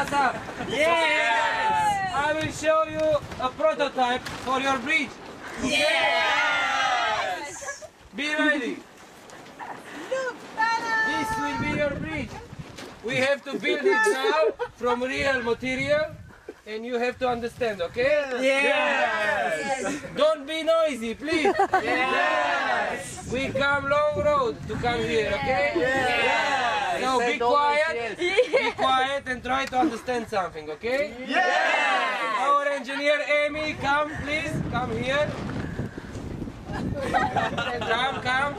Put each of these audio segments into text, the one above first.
Thumbs up! Yes! I will show you a prototype for your bridge. Okay? Yes! Be ready. This will be your bridge. We have to build it now from real material. And you have to understand, okay? Yes! Don't be noisy, please! Yes! We come long road to come here, okay? Yes! So be quiet, and try to understand something, okay? Yes! Our engineer Amy, come please, come here. Come.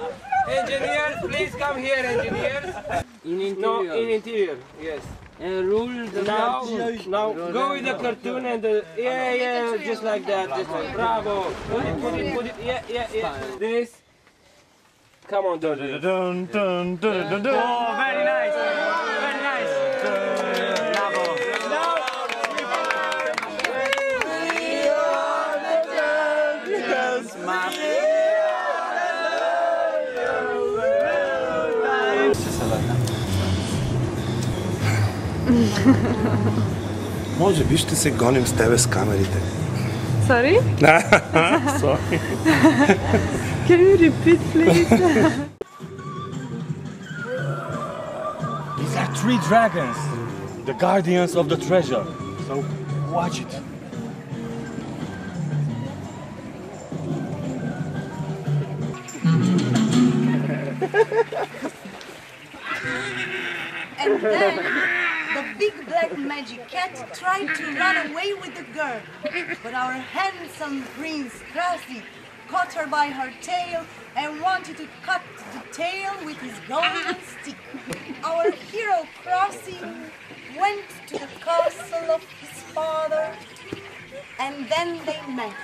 Engineers, please come here, engineers. In interior. No, in interior, yes. And rule the Now go with the cartoon and yeah, just like that, just like, bravo. Put it, yeah. This. Come on, do it. Dun, dun, dun, dun, dun. Oh, very nice. Very nice. Bravo. Може би ще се гоним с тебе с камерите. Sorry? Sorry. Can you repeat, please? These are 3 dragons, the guardians of the treasure. So watch it. And then the big black magic cat tried to run away with the girl, but our handsome prince Krasi caught her by her tail and wanted to cut the tail with his golden stick. Our hero Krasi went to the castle of his father, and then they met.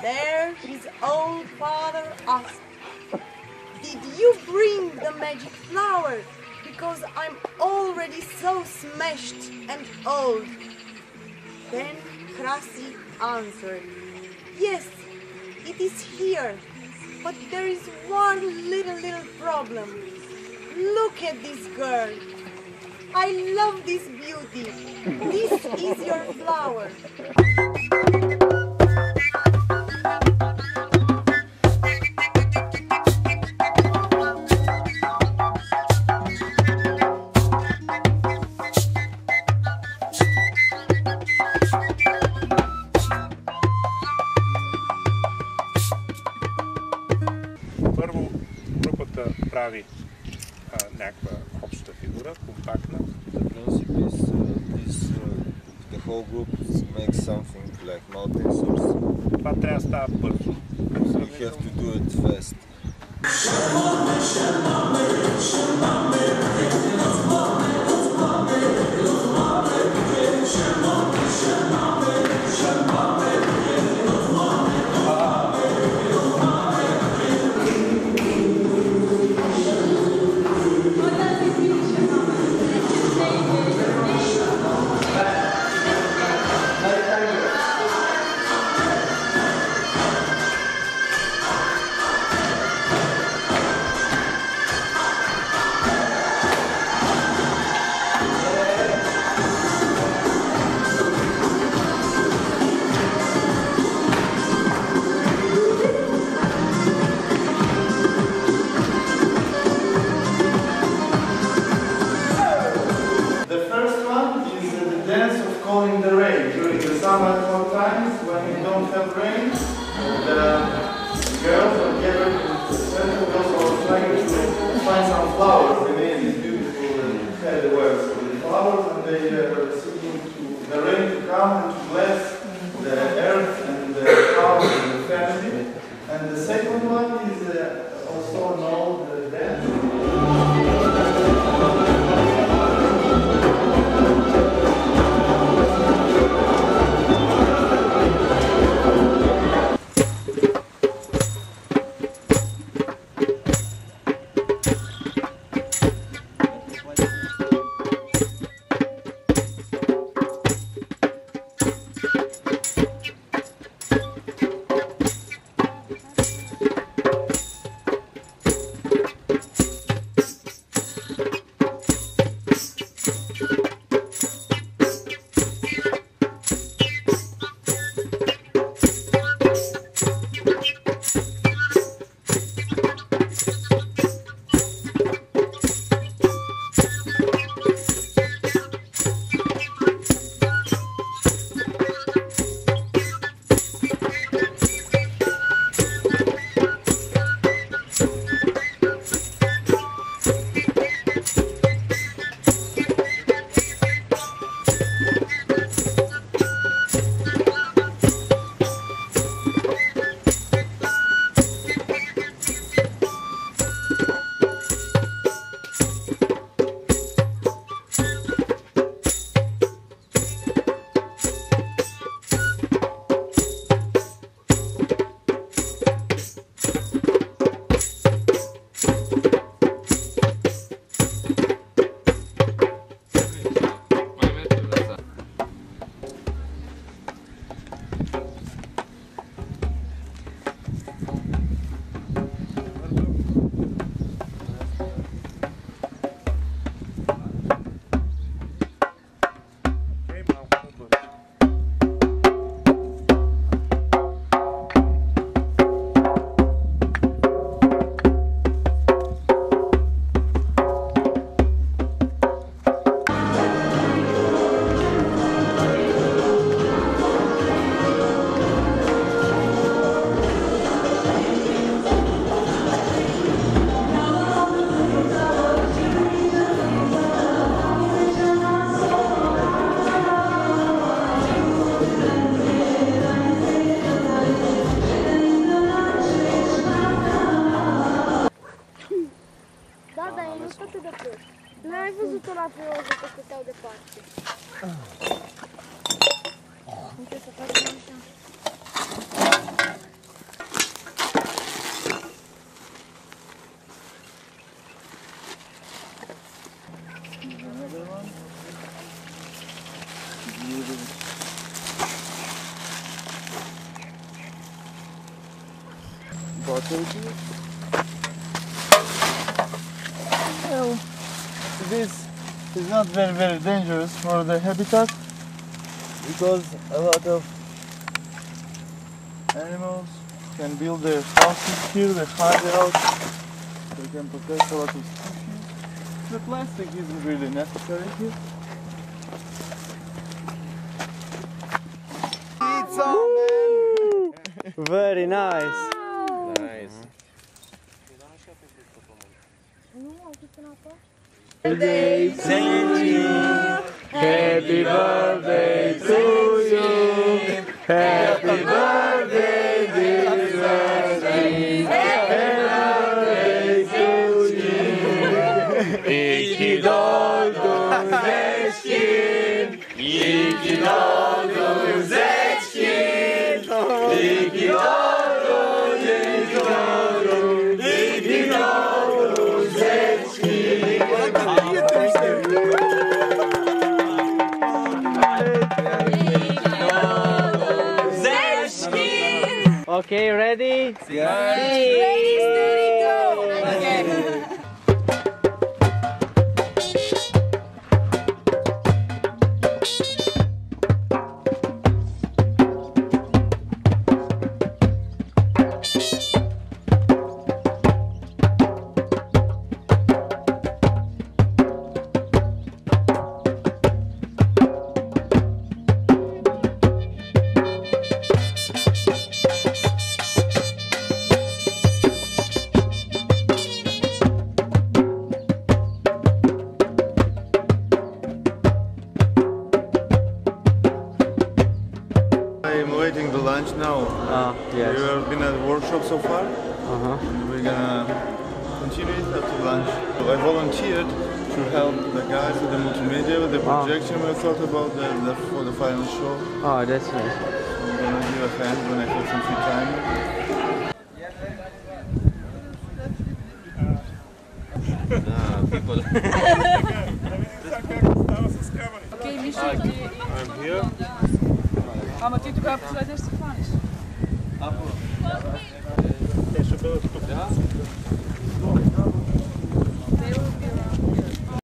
There his old father asked, "Did you bring the magic flower? Because I'm already so smashed and old." Then Krasi answered, "Yes, it is here, but there is one little problem. Look at this girl. I love this beauty. This is your flower." Първо групата прави някаква обща фигура, компактна. The principle is the whole group makes something like mountains or something. Това трябва да става бързо. You have to do it fast. calling the rain during the summer times when we don't have rain. The girls are gathered in the center, also trying to find some flowers. They made these beautiful headwears with flowers, and they are seeking the rain to come and to bless the earth and the flowers and the family. And the second one is also an old dance. că stăteau departe. Uite să facem așa. Well, this is not very dangerous for the habitat because a lot of animals can build their houses here, they hide out, they can protect a lot of species. The plastic isn't really necessary here. It's on, man! Very nice. Nice. Birthday to you. Happy birthday to you. Happy birthday, dear Sfantu. Happy birthday to you. Iki doldun zeçkin. İki doldun zeçkin. İki doldun, iki doldun, iki doldun zeçkin. Okay, ready? Ready, steady, go! Okay. Waiting the lunch now. Yes. We have been at the workshop so far. We're gonna continue it after lunch. So I volunteered to help the guys with the multimedia, with the projection we thought about for the final show. Oh, that's nice. I'm gonna give a hand when I have some free time. People. Okay, Mișu, I'm here. Ama ti тогава последния ще се хванеш. Те ще бъдат тук.